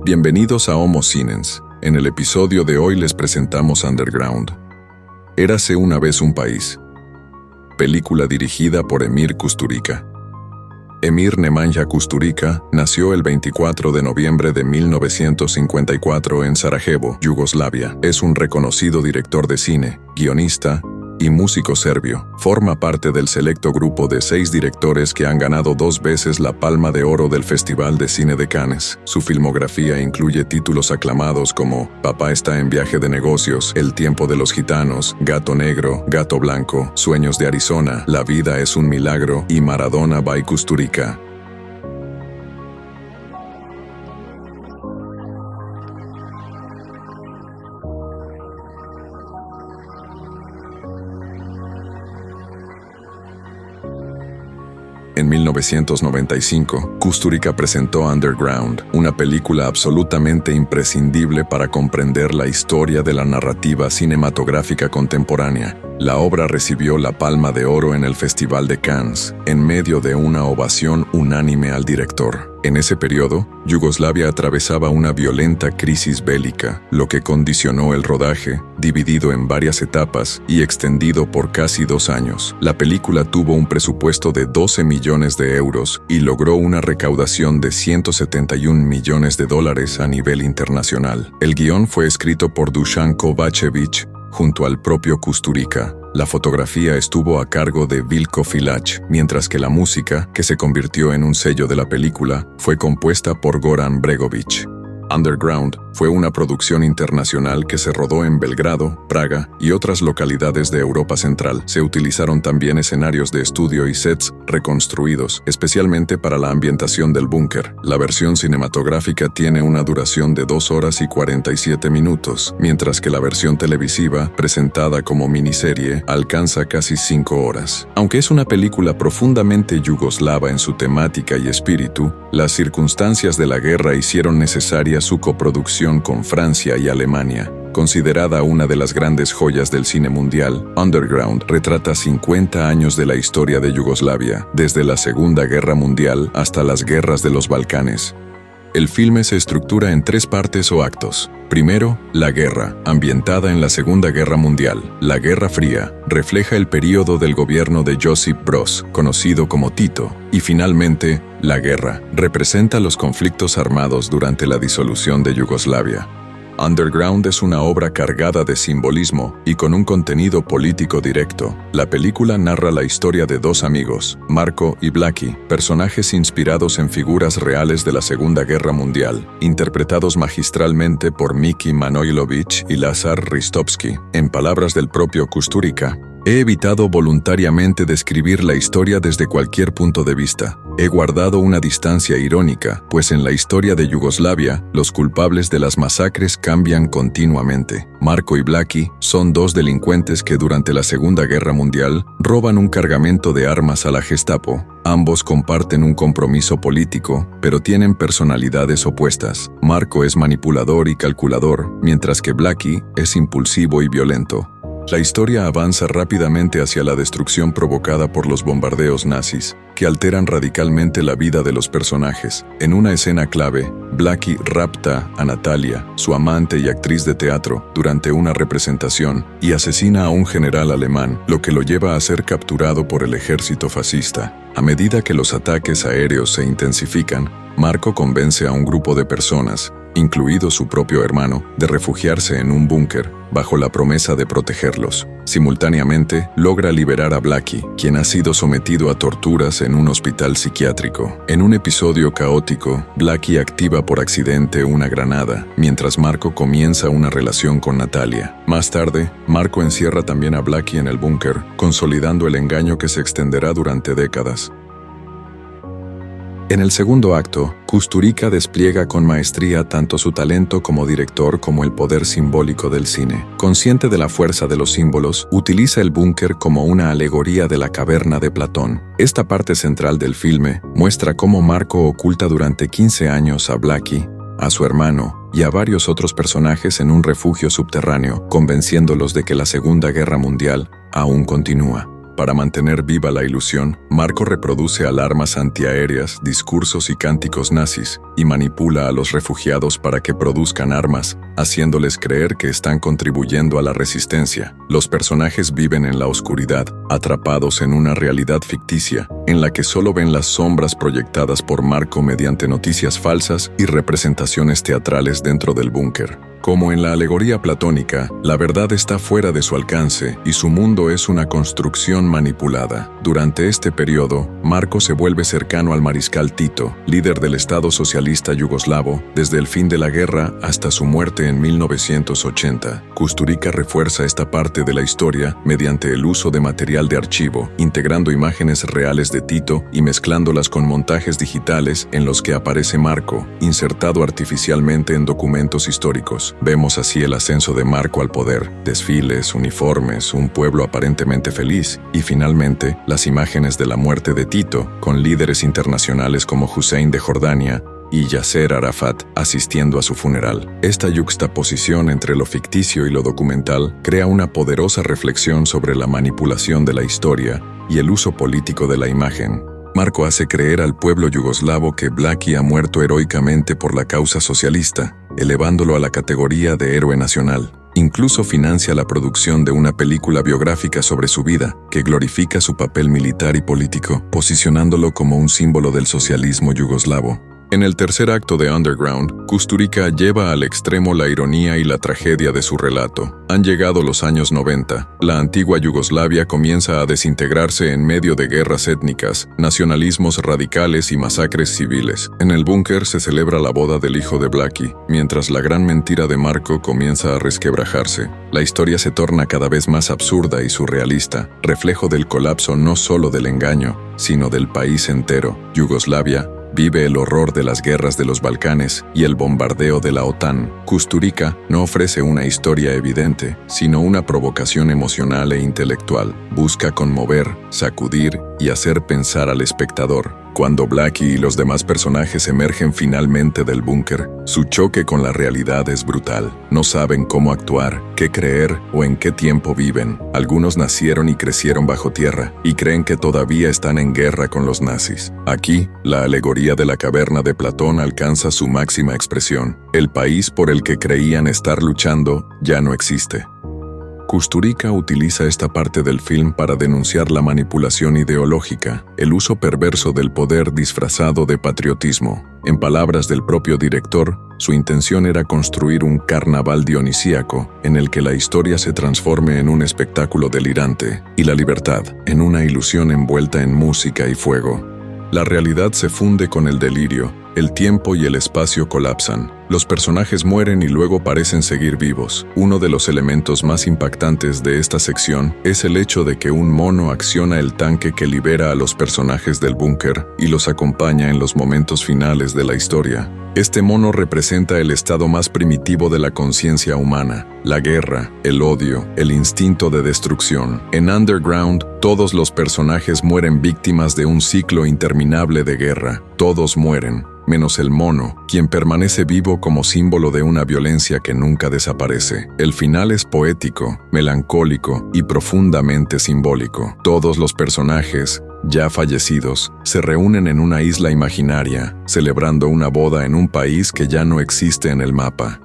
Bienvenidos a Homo Cinens. En el episodio de hoy les presentamos Underground. Érase una vez un país. Película dirigida por Emir Kusturica. Emir Nemanja Kusturica nació el 24 de noviembre de 1954 en Sarajevo, Yugoslavia. Es un reconocido director de cine, guionista y músico serbio. Forma parte del selecto grupo de 6 directores que han ganado 2 veces la Palma de Oro del Festival de Cine de Cannes. Su filmografía incluye títulos aclamados como Papá está en viaje de negocios, El tiempo de los gitanos, Gato negro, Gato blanco, Sueños de Arizona, La vida es un milagro y Maradona by Kusturica. En 1995, Kusturica presentó Underground, una película absolutamente imprescindible para comprender la historia de la narrativa cinematográfica contemporánea. La obra recibió la Palma de Oro en el Festival de Cannes, en medio de una ovación unánime al director. En ese periodo, Yugoslavia atravesaba una violenta crisis bélica, lo que condicionó el rodaje, dividido en varias etapas y extendido por casi 2 años. La película tuvo un presupuesto de 12 millones de euros y logró una recaudación de 171 millones de dólares a nivel internacional. El guión fue escrito por Dusan Kovačević, junto al propio Kusturica. La fotografía estuvo a cargo de Vilko Filać, mientras que la música, que se convirtió en un sello de la película, fue compuesta por Goran Bregović. Underground fue una producción internacional que se rodó en Belgrado, Praga y otras localidades de Europa Central. Se utilizaron también escenarios de estudio y sets reconstruidos, especialmente para la ambientación del búnker. La versión cinematográfica tiene una duración de 2 horas y 47 minutos, mientras que la versión televisiva, presentada como miniserie, alcanza casi 5 horas. Aunque es una película profundamente yugoslava en su temática y espíritu, las circunstancias de la guerra hicieron necesaria su coproducción con Francia y Alemania. Considerada una de las grandes joyas del cine mundial, Underground retrata 50 años de la historia de Yugoslavia, desde la Segunda Guerra Mundial hasta las guerras de los Balcanes. El filme se estructura en 3 partes o actos. Primero, la guerra, ambientada en la Segunda Guerra Mundial. La Guerra Fría refleja el período del gobierno de Josip Broz, conocido como Tito. Y finalmente, la guerra representa los conflictos armados durante la disolución de Yugoslavia. Underground es una obra cargada de simbolismo y con un contenido político directo. La película narra la historia de 2 amigos, Marko y Blaki, personajes inspirados en figuras reales de la Segunda Guerra Mundial, interpretados magistralmente por Miki Manojlović y Lazar Ristovski. En palabras del propio Kusturica, he evitado voluntariamente describir la historia desde cualquier punto de vista. He guardado una distancia irónica, pues en la historia de Yugoslavia, los culpables de las masacres cambian continuamente. Marko y Blaki son 2 delincuentes que durante la Segunda Guerra Mundial roban un cargamento de armas a la Gestapo. Ambos comparten un compromiso político, pero tienen personalidades opuestas. Marko es manipulador y calculador, mientras que Blaki es impulsivo y violento. La historia avanza rápidamente hacia la destrucción provocada por los bombardeos nazis, que alteran radicalmente la vida de los personajes. En una escena clave, Blaki rapta a Natalia, su amante y actriz de teatro, durante una representación, y asesina a un general alemán, lo que lo lleva a ser capturado por el ejército fascista. A medida que los ataques aéreos se intensifican, Marko convence a un grupo de personas, incluido su propio hermano, de refugiarse en un búnker, bajo la promesa de protegerlos. Simultáneamente, logra liberar a Blaki, quien ha sido sometido a torturas en un hospital psiquiátrico. En un episodio caótico, Blaki activa por accidente una granada, mientras Marko comienza una relación con Natalia. Más tarde, Marko encierra también a Blaki en el búnker, consolidando el engaño que se extenderá durante décadas. En el segundo acto, Kusturica despliega con maestría tanto su talento como director como el poder simbólico del cine. Consciente de la fuerza de los símbolos, utiliza el búnker como una alegoría de la caverna de Platón. Esta parte central del filme muestra cómo Marko oculta durante 15 años a Blaki, a su hermano y a varios otros personajes en un refugio subterráneo, convenciéndolos de que la Segunda Guerra Mundial aún continúa. Para mantener viva la ilusión, Marco reproduce alarmas antiaéreas, discursos y cánticos nazis, y manipula a los refugiados para que produzcan armas, haciéndoles creer que están contribuyendo a la resistencia. Los personajes viven en la oscuridad, atrapados en una realidad ficticia, en la que solo ven las sombras proyectadas por Marco mediante noticias falsas y representaciones teatrales dentro del búnker. Como en la alegoría platónica, la verdad está fuera de su alcance y su mundo es una construcción manipulada. Durante este periodo, Marco se vuelve cercano al mariscal Tito, líder del Estado socialista yugoslavo, desde el fin de la guerra hasta su muerte en 1980. Kusturica refuerza esta parte de la historia mediante el uso de material de archivo, integrando imágenes reales de Tito y mezclándolas con montajes digitales en los que aparece Marco, insertado artificialmente en documentos históricos. Vemos así el ascenso de Marco al poder, desfiles, uniformes, un pueblo aparentemente feliz y finalmente las imágenes de la muerte de Tito, con líderes internacionales como Hussein de Jordania y Yasser Arafat asistiendo a su funeral. Esta yuxtaposición entre lo ficticio y lo documental crea una poderosa reflexión sobre la manipulación de la historia y el uso político de la imagen. Marco hace creer al pueblo yugoslavo que Blaki ha muerto heroicamente por la causa socialista, elevándolo a la categoría de héroe nacional. Incluso financia la producción de una película biográfica sobre su vida, que glorifica su papel militar y político, posicionándolo como un símbolo del socialismo yugoslavo. En el tercer acto de Underground, Kusturica lleva al extremo la ironía y la tragedia de su relato. Han llegado los años 90. La antigua Yugoslavia comienza a desintegrarse en medio de guerras étnicas, nacionalismos radicales y masacres civiles. En el búnker se celebra la boda del hijo de Blaki, mientras la gran mentira de Marco comienza a resquebrajarse. La historia se torna cada vez más absurda y surrealista, reflejo del colapso no solo del engaño, sino del país entero. Yugoslavia vive el horror de las guerras de los Balcanes y el bombardeo de la OTAN. Kusturica no ofrece una historia evidente, sino una provocación emocional e intelectual. Busca conmover, sacudir y hacer pensar al espectador. Cuando Blaki y los demás personajes emergen finalmente del búnker, su choque con la realidad es brutal. No saben cómo actuar, qué creer o en qué tiempo viven. Algunos nacieron y crecieron bajo tierra y creen que todavía están en guerra con los nazis. Aquí, la alegoría de la caverna de Platón alcanza su máxima expresión. El país por el que creían estar luchando ya no existe. Kusturica utiliza esta parte del film para denunciar la manipulación ideológica, el uso perverso del poder disfrazado de patriotismo. En palabras del propio director, su intención era construir un carnaval dionisíaco en el que la historia se transforme en un espectáculo delirante y la libertad en una ilusión envuelta en música y fuego. La realidad se funde con el delirio, el tiempo y el espacio colapsan. Los personajes mueren y luego parecen seguir vivos. Uno de los elementos más impactantes de esta sección es el hecho de que un mono acciona el tanque que libera a los personajes del búnker y los acompaña en los momentos finales de la historia. Este mono representa el estado más primitivo de la conciencia humana, la guerra, el odio, el instinto de destrucción. En Underground, todos los personajes mueren víctimas de un ciclo interminable de guerra. Todos mueren, menos el mono, quien permanece vivo como símbolo de una violencia que nunca desaparece. El final es poético, melancólico y profundamente simbólico. Todos los personajes, ya fallecidos, se reúnen en una isla imaginaria, celebrando una boda en un país que ya no existe en el mapa.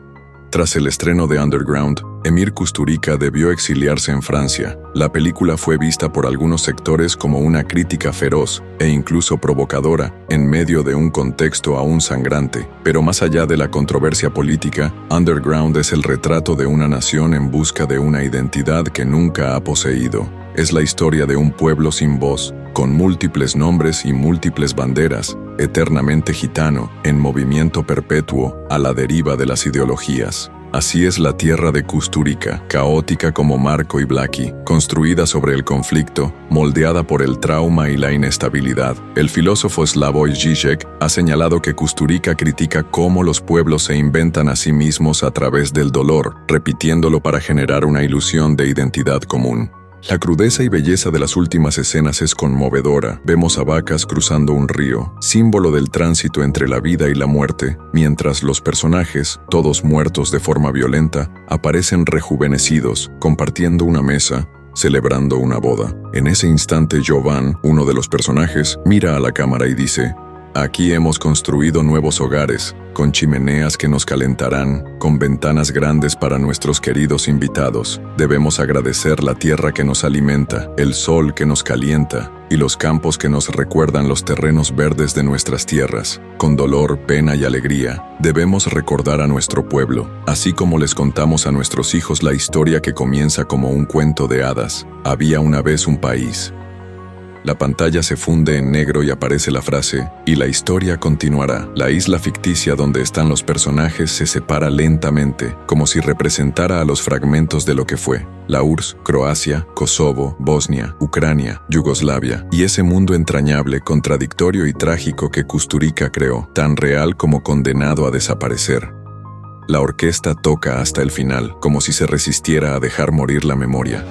Tras el estreno de Underground, Emir Kusturica debió exiliarse en Francia. La película fue vista por algunos sectores como una crítica feroz e incluso provocadora en medio de un contexto aún sangrante. Pero más allá de la controversia política, Underground es el retrato de una nación en busca de una identidad que nunca ha poseído. Es la historia de un pueblo sin voz, con múltiples nombres y múltiples banderas, eternamente gitano, en movimiento perpetuo, a la deriva de las ideologías. Así es la tierra de Kusturica, caótica como Marco y Blaki, construida sobre el conflicto, moldeada por el trauma y la inestabilidad. El filósofo Slavoj Žižek ha señalado que Kusturica critica cómo los pueblos se inventan a sí mismos a través del dolor, repitiéndolo para generar una ilusión de identidad común. La crudeza y belleza de las últimas escenas es conmovedora. Vemos a vacas cruzando un río, símbolo del tránsito entre la vida y la muerte, mientras los personajes, todos muertos de forma violenta, aparecen rejuvenecidos, compartiendo una mesa, celebrando una boda. En ese instante, Jovan, uno de los personajes, mira a la cámara y dice: aquí hemos construido nuevos hogares, con chimeneas que nos calentarán, con ventanas grandes para nuestros queridos invitados. Debemos agradecer la tierra que nos alimenta, el sol que nos calienta, y los campos que nos recuerdan los terrenos verdes de nuestras tierras. Con dolor, pena y alegría, debemos recordar a nuestro pueblo, así como les contamos a nuestros hijos la historia que comienza como un cuento de hadas. Había una vez un país. La pantalla se funde en negro y aparece la frase: y la historia continuará. La isla ficticia donde están los personajes se separa lentamente, como si representara a los fragmentos de lo que fue. La URSS, Croacia, Kosovo, Bosnia, Ucrania, Yugoslavia, y ese mundo entrañable, contradictorio y trágico que Kusturica creó, tan real como condenado a desaparecer. La orquesta toca hasta el final, como si se resistiera a dejar morir la memoria.